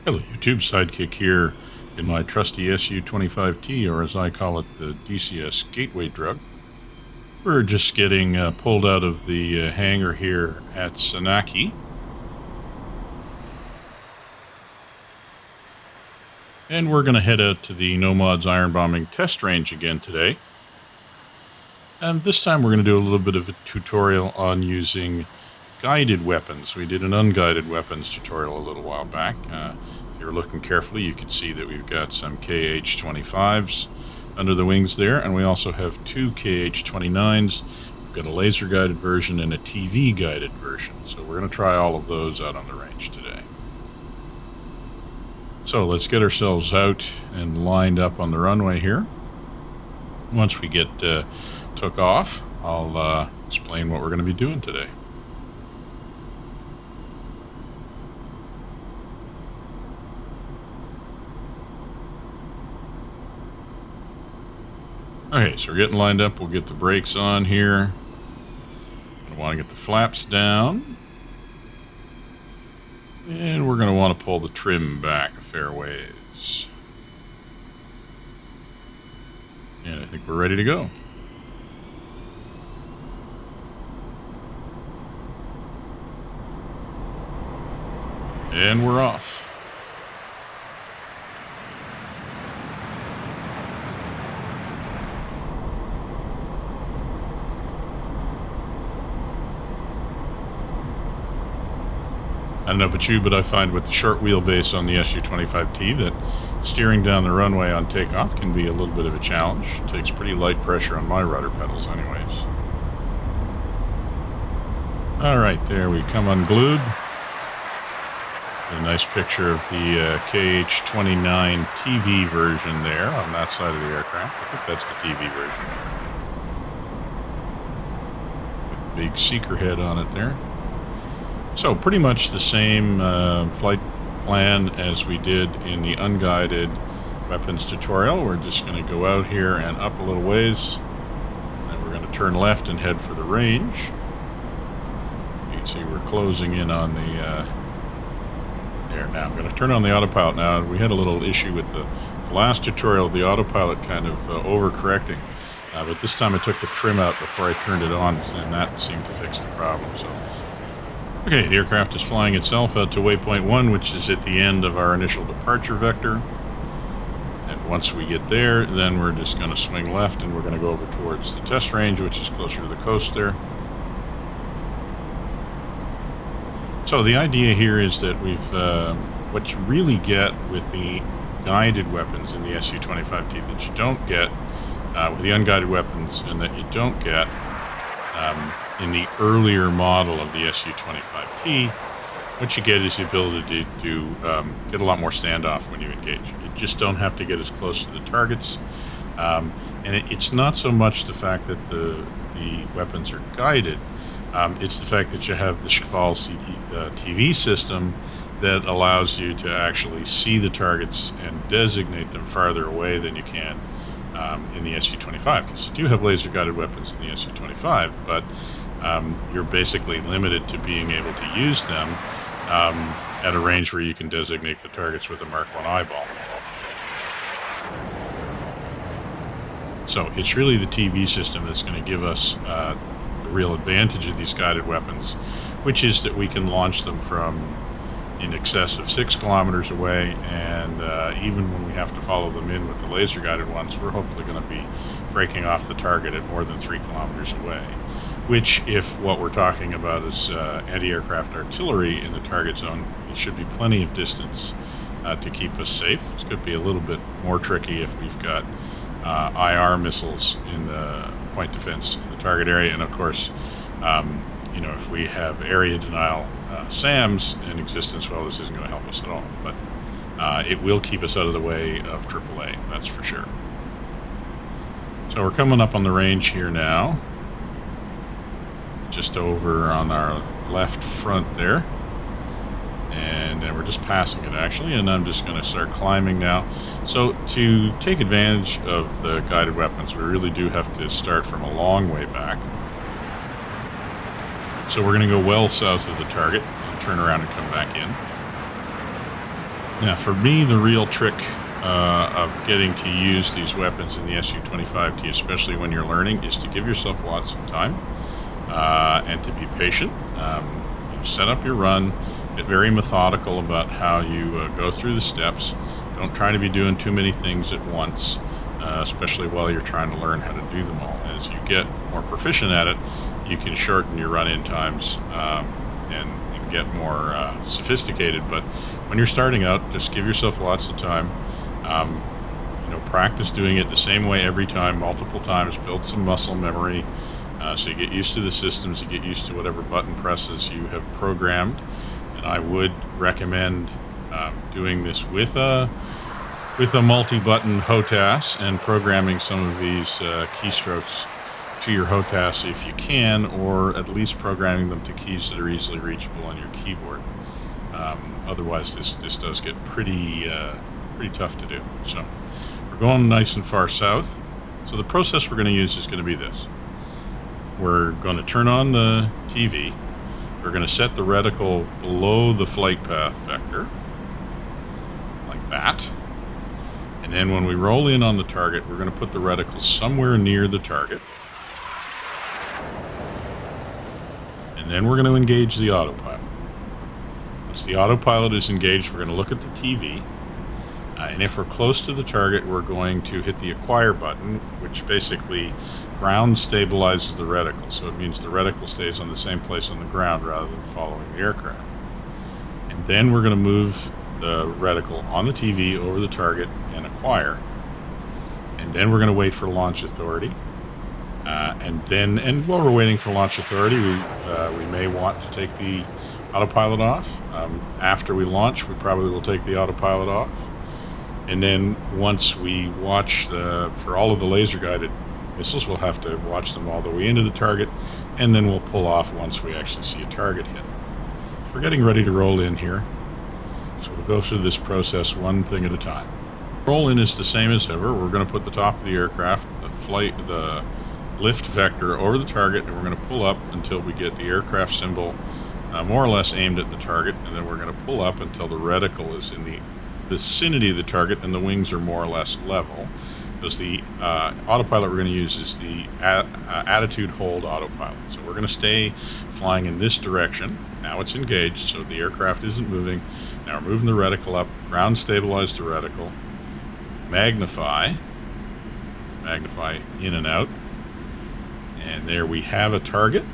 Hello YouTube, Sidekick here in my trusty SU-25T, or as I call it, the DCS Gateway Drug. We're just getting pulled out of the hangar here at Sanaki. And we're going to head out to the No-Mods Iron Bombing Test Range again today. And this time we're going to do a little bit of a tutorial on using guided weapons. We did an unguided weapons tutorial a little while back. If you're looking carefully, you can see that we've got some KH-25s under the wings there, and we also have two KH-29s. We've got a laser guided version and a TV guided version. So we're going to try all of those out on the range today. So let's get ourselves out and lined up on the runway here. Once we get took off, I'll explain what we're going to be doing today. Okay, so we're getting lined up. We'll get the brakes on here. I want to get the flaps down. And we're going to want to pull the trim back a fair ways. And I think we're ready to go. And we're off. I don't know about you, but I find with the short wheelbase on the SU-25T that steering down the runway on takeoff can be a little bit of a challenge. It takes pretty light pressure on my rudder pedals anyways. Alright, there we come unglued. A nice picture of the KH-29 TV version there on that side of the aircraft. I think that's the TV version. With the big seeker head on it there. So pretty much the same flight plan as we did in the unguided weapons tutorial. We're just going to go out here and up a little ways. Then we're going to turn left and head for the range. You can see we're closing in on the there. Now I'm going to turn on the autopilot now. We had a little issue with the last tutorial, the autopilot kind of overcorrecting. But this time I took the trim out before I turned it on, and that seemed to fix the problem. So. Okay, the aircraft is flying itself out to waypoint 1, which is at the end of our initial departure vector. And once we get there, then we're just going to swing left and we're going to go over towards the test range, which is closer to the coast there. So the idea here is that we've, what you really get with the guided weapons in the SU-25T that you don't get with the unguided weapons, and that you don't get in the earlier model of the SU-25T, what you get is the ability to get a lot more standoff when you engage. You just don't have to get as close to the targets. And it's not so much the fact that the weapons are guided, it's the fact that you have the Cheval TV system that allows you to actually see the targets and designate them farther away than you can in the SU-25, because you do have laser guided weapons in the SU-25, but you're basically limited to being able to use them at a range where you can designate the targets with a Mark I eyeball. So it's really the TV system that's going to give us the real advantage of these guided weapons, which is that we can launch them from in excess of 6 kilometers away, and even when we have to follow them in with the laser guided ones, we're hopefully going to be breaking off the target at more than 3 kilometers away, which, if what we're talking about is anti-aircraft artillery in the target zone, it should be plenty of distance to keep us safe. It's going to be a little bit more tricky if we've got IR missiles in the point defense in the target area, and of course you know, if we have area denial SAMs in existence, well, this isn't going to help us at all. But it will keep us out of the way of AAA, that's for sure. So we're coming up on the range here now. Just over on our left front there. And we're just passing it, actually. And I'm just going to start climbing now. So to take advantage of the guided weapons, we really do have to start from a long way back. So we're going to go well south of the target and turn around and come back in. Now, for me, the real trick of getting to use these weapons in the Su-25T, especially when you're learning, is to give yourself lots of time and to be patient. Set up your run, get very methodical about how you go through the steps. Don't try to be doing too many things at once, especially while you're trying to learn how to do them all. As you get more proficient at it, you can shorten your run-in times and get more sophisticated. But when you're starting out, just give yourself lots of time. Practice doing it the same way every time, multiple times. Build some muscle memory. So you get used to the systems, you get used to whatever button presses you have programmed. And I would recommend doing this with a multi-button HOTAS and programming some of these keystrokes to your HOTAS if you can, or at least programming them to keys that are easily reachable on your keyboard. Otherwise, this does get pretty tough to do. So we're going nice and far south. So the process we're going to use is going to be this. We're going to turn on the TV. We're going to set the reticle below the flight path vector, like that. And then when we roll in on the target, we're going to put the reticle somewhere near the target. And then we're going to engage the autopilot. Once the autopilot is engaged, we're going to look at the TV. And if we're close to the target, we're going to hit the acquire button, which basically ground stabilizes the reticle. So it means the reticle stays on the same place on the ground rather than following the aircraft. And then we're going to move the reticle on the TV over the target and acquire. And then we're going to wait for launch authority. And while we're waiting for launch authority, we may want to take the autopilot off. After we launch, we probably will take the autopilot off. And then once we watch for all of the laser-guided missiles, we'll have to watch them all the way into the target, and then we'll pull off once we actually see a target hit. So we're getting ready to roll in here. So we'll go through this process one thing at a time. Roll in is the same as ever. We're going to put the top of the aircraft, the lift vector over the target, and we're going to pull up until we get the aircraft symbol more or less aimed at the target, and then we're going to pull up until the reticle is in the vicinity of the target and the wings are more or less level, because the autopilot we're going to use is the attitude hold autopilot. So we're going to stay flying in this direction. Now it's engaged, so the aircraft isn't moving. Now we're moving the reticle up, ground stabilize the reticle, magnify in and out, and there we have a target.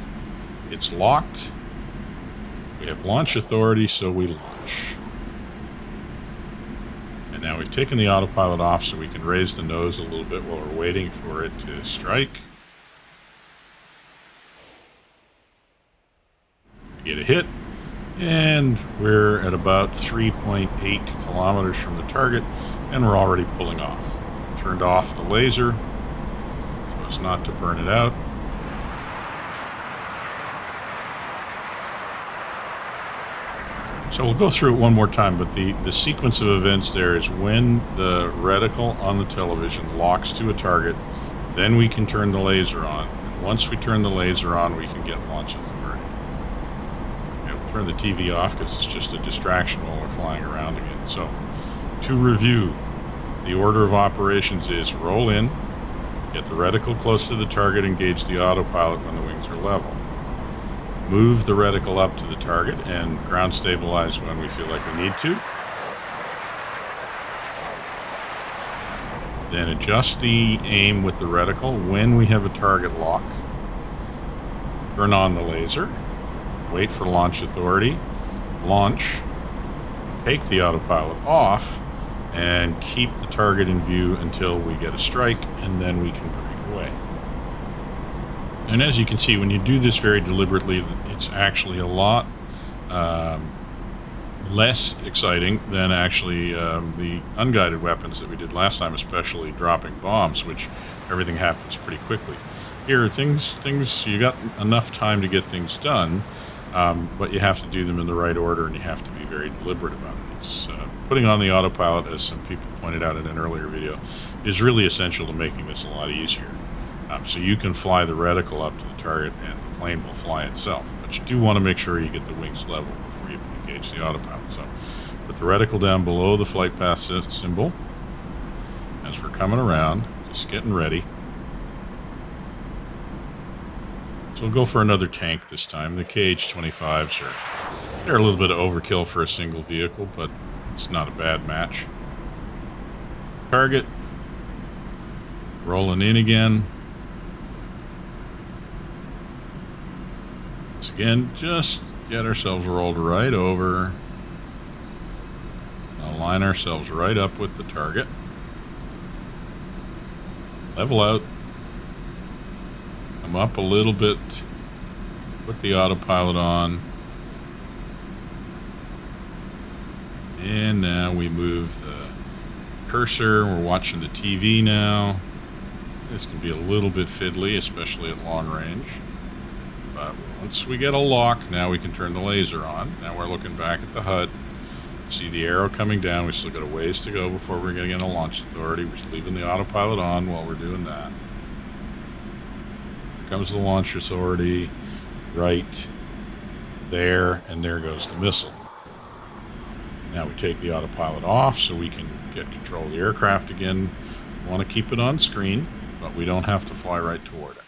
It's locked. We have launch authority, so we launch. And now we've taken the autopilot off so we can raise the nose a little bit while we're waiting for it to strike. We get a hit, and we're at about 3.8 kilometers from the target, and we're already pulling off. Turned off the laser so as not to burn it out. So we'll go through it one more time, but the sequence of events there is when the reticle on the television locks to a target, then we can turn the laser on. And once we turn the laser on, we can get launch authority. Okay, we'll turn the TV off because it's just a distraction while we're flying around again. So to review, the order of operations is roll in, get the reticle close to the target, engage the autopilot when the wings are level. Move the reticle up to the target and ground stabilize when we feel like we need to. Then adjust the aim with the reticle when we have a target lock. Turn on the laser. Wait for launch authority. Launch. Take the autopilot off and keep the target in view until we get a strike, and then we can break away. And as you can see, when you do this very deliberately, it's actually a lot less exciting than actually the unguided weapons that we did last time, especially dropping bombs, which everything happens pretty quickly. Here, things you got enough time to get things done, but you have to do them in the right order, and you have to be very deliberate about it. It's putting on the autopilot, as some people pointed out in an earlier video, is really essential to making this a lot easier. So you can fly the reticle up to the target and the plane will fly itself. But you do want to make sure you get the wings level before you engage the autopilot. So Put the reticle down below the flight path symbol as we're coming around, just getting ready. So we'll go for another tank this time. The KH-25s they're a little bit of overkill for a single vehicle, but it's not a bad match. Target. Rolling in again. Once again, just get ourselves rolled right over. Now line ourselves right up with the target. Level out. Come up a little bit. Put the autopilot on. And now we move the cursor. We're watching the TV now. This can be a little bit fiddly, especially at long range. But once we get a lock, now we can turn the laser on. Now we're looking back at the HUD. See the arrow coming down. We still got a ways to go before we're going to get a launch authority. We're just leaving the autopilot on while we're doing that. Here comes the launch authority right there, and there goes the missile. Now we take the autopilot off so we can get control of the aircraft again. We want to keep it on screen, but we don't have to fly right toward it.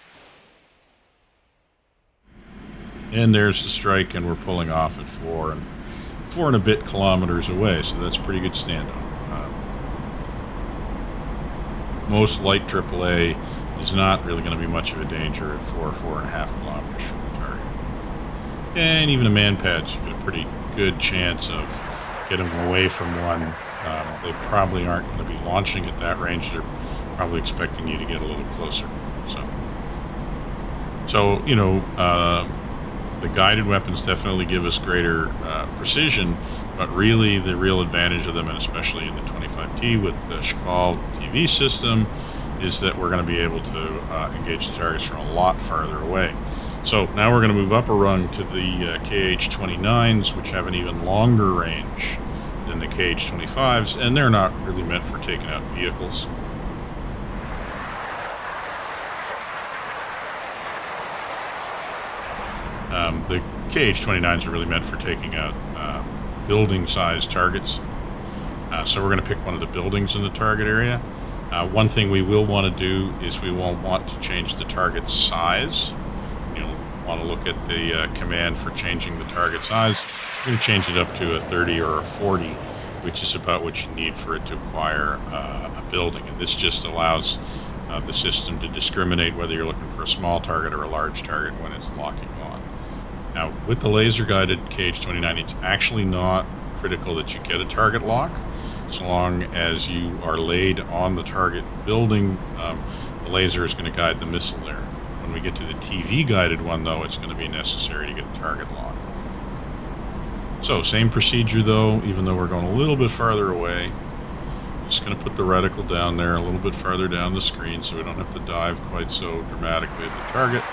And there's the strike, and we're pulling off at 4 and a bit kilometers away, so that's pretty good standoff. Most light AAA is not really going to be much of a danger at 4.5 kilometers from the target. And even a man pads, you get a pretty good chance of getting away from one. They probably aren't going to be launching at that range. They're probably expecting you to get a little closer. So you know, the guided weapons definitely give us greater precision, but really the real advantage of them, and especially in the 25T with the Shkval TV system, is that we're going to be able to engage the targets from a lot farther away. So now we're going to move up a rung to the KH-29s, which have an even longer range than the KH-25s, and they're not really meant for taking out vehicles. The KH-29s are really meant for taking out building-sized targets. So we're going to pick one of the buildings in the target area. One thing we will want to do is we will want to change the target size. You'll want to look at the command for changing the target size. We're going to change it up to a 30 or a 40, which is about what you need for it to acquire a building. And this just allows the system to discriminate whether you're looking for a small target or a large target when it's locking on. Now, with the laser-guided KH-29, it's actually not critical that you get a target lock. So long as you are laid on the target building, the laser is going to guide the missile there. When we get to the TV-guided one, though, it's going to be necessary to get a target lock. So, same procedure, though, even though we're going a little bit farther away. Just going to put the reticle down there a little bit farther down the screen so we don't have to dive quite so dramatically at the target.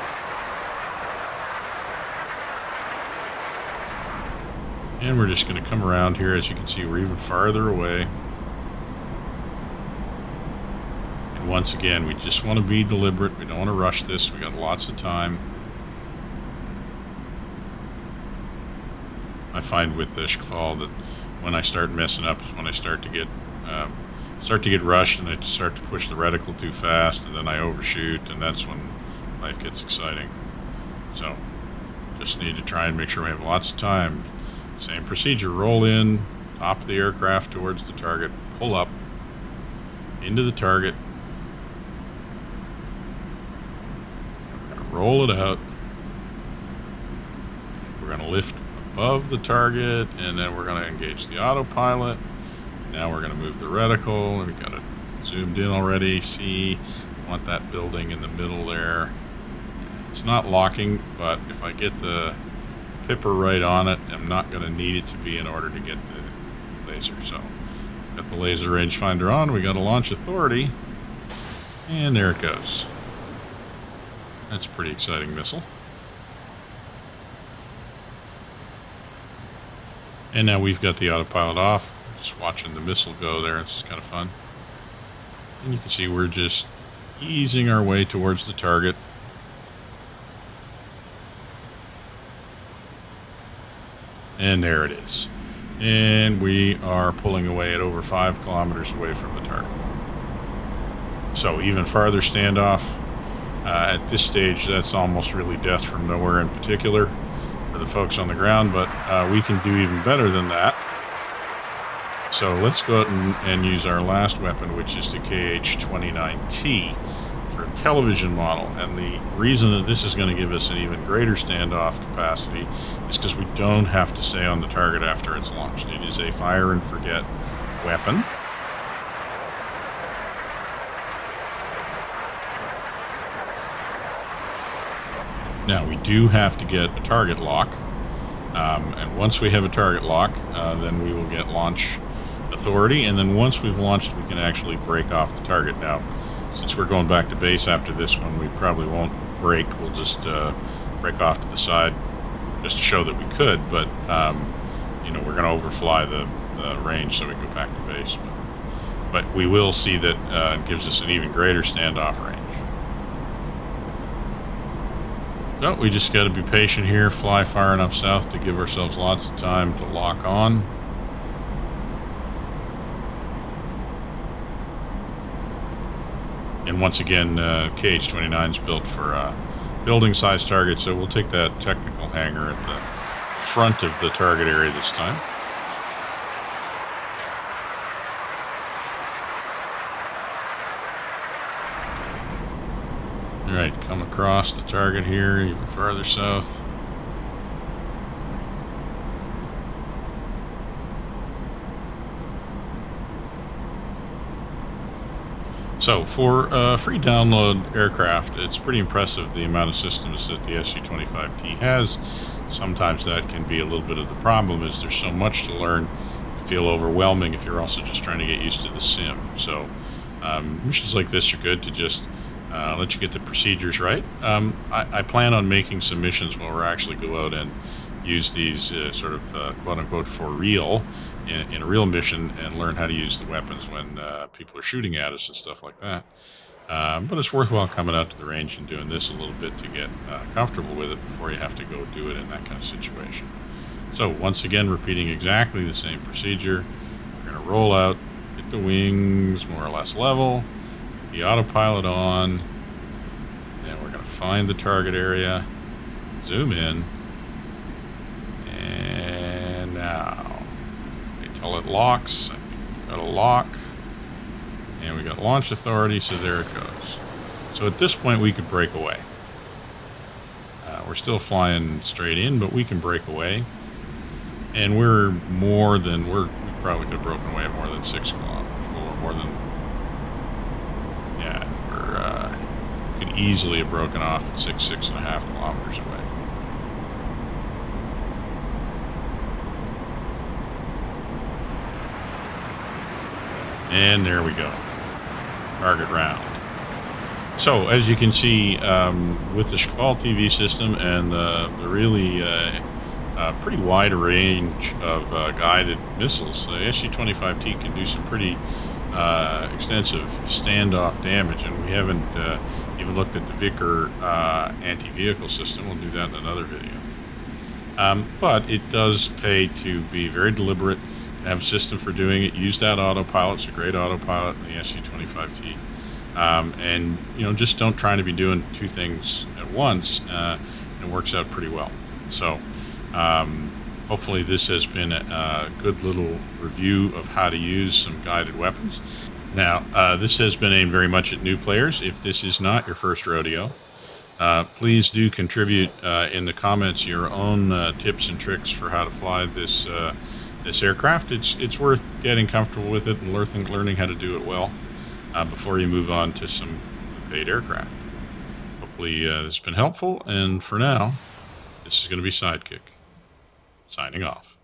And we're just going to come around here. As you can see, we're even farther away. And once again, we just want to be deliberate. We don't want to rush this. We got lots of time. I find with the Shkval that when I start messing up is when I start to get rushed, and I start to push the reticle too fast, and then I overshoot, and that's when life gets exciting. So just need to try and make sure we have lots of time. Same procedure, roll in, top of the aircraft towards the target, pull up into the target. We're going to roll it out. We're going to lift above the target, and then we're going to engage the autopilot. Now we're going to move the reticle. We've got it zoomed in already. See, we want that building in the middle there. It's not locking, but if I get the pipper right on it, I'm not going to need it to be in order to get the laser. So, got the laser rangefinder on. We got a launch authority, and there it goes. That's a pretty exciting missile. And now we've got the autopilot off. Just watching the missile go there. It's just kind of fun. And you can see we're just easing our way towards the target. And there it is. And we are pulling away at over 5 kilometers away from the target. So even farther standoff. At this stage, that's almost really death from nowhere in particular for the folks on the ground, but we can do even better than that. So let's go out and use our last weapon, which is the KH-29T for a television model. And the reason that this is going to give us an even greater standoff capacity is because we don't have to stay on the target after it's launched. It is a fire and forget weapon. Now, we do have to get a target lock, and once we have a target lock, then we will get launch authority, and then once we've launched, we can actually break off the target. Now, since we're going back to base after this one, we probably won't break. We'll just break off to the side just to show that we could, but, you know, we're going to overfly the range so we can go back to base. But we will see that it gives us an even greater standoff range. So we just got to be patient here, fly far enough south to give ourselves lots of time to lock on. And once again, KH-29 is built for building size targets, so we'll take that technical hangar at the front of the target area this time. All right, come across the target here, even farther south. So for free download aircraft, it's pretty impressive the amount of systems that the Su-25T has. Sometimes that can be a little bit of the problem, is there's so much to learn. It can feel overwhelming if you're also just trying to get used to the sim. So missions like this are good to just let you get the procedures right. I plan on making some missions where we'll actually go out and use these sort of quote-unquote for real in a real mission and learn how to use the weapons when people are shooting at us and stuff like that. But it's worthwhile coming out to the range and doing this a little bit to get comfortable with it before you have to go do it in that kind of situation. So once again, repeating exactly the same procedure. We're going to roll out, get the wings more or less level, get the autopilot on, then we're going to find the target area, zoom in, and now wait till it locks. I think we've got a lock, and we got launch authority, so there it goes. So at this point we could break away. We're still flying straight in, but we can break away, and we probably could have broken away at more than 6 kilometers. Well, we're more than, yeah, we could easily have broken off at 6.5 kilometers away. And there we go. Target round. So, as you can see, with the Shkval TV system and the really pretty wide range of guided missiles, the Su-25T can do some pretty extensive standoff damage, and we haven't even looked at the Vickers anti-vehicle system. We'll do that in another video. But it does pay to be very deliberate, have a system for doing it. Use that autopilot. It's a great autopilot in the Su-25T. And, you know, just don't try to be doing two things at once. It works out pretty well. So, hopefully this has been a good little review of how to use some guided weapons. Now, this has been aimed very much at new players. If this is not your first rodeo, please do contribute in the comments your own tips and tricks for how to fly this aircraft. It's worth getting comfortable with it and learning how to do it well before you move on to some paid aircraft. Hopefully this has been helpful, and for now, this is going to be Sidekick, signing off.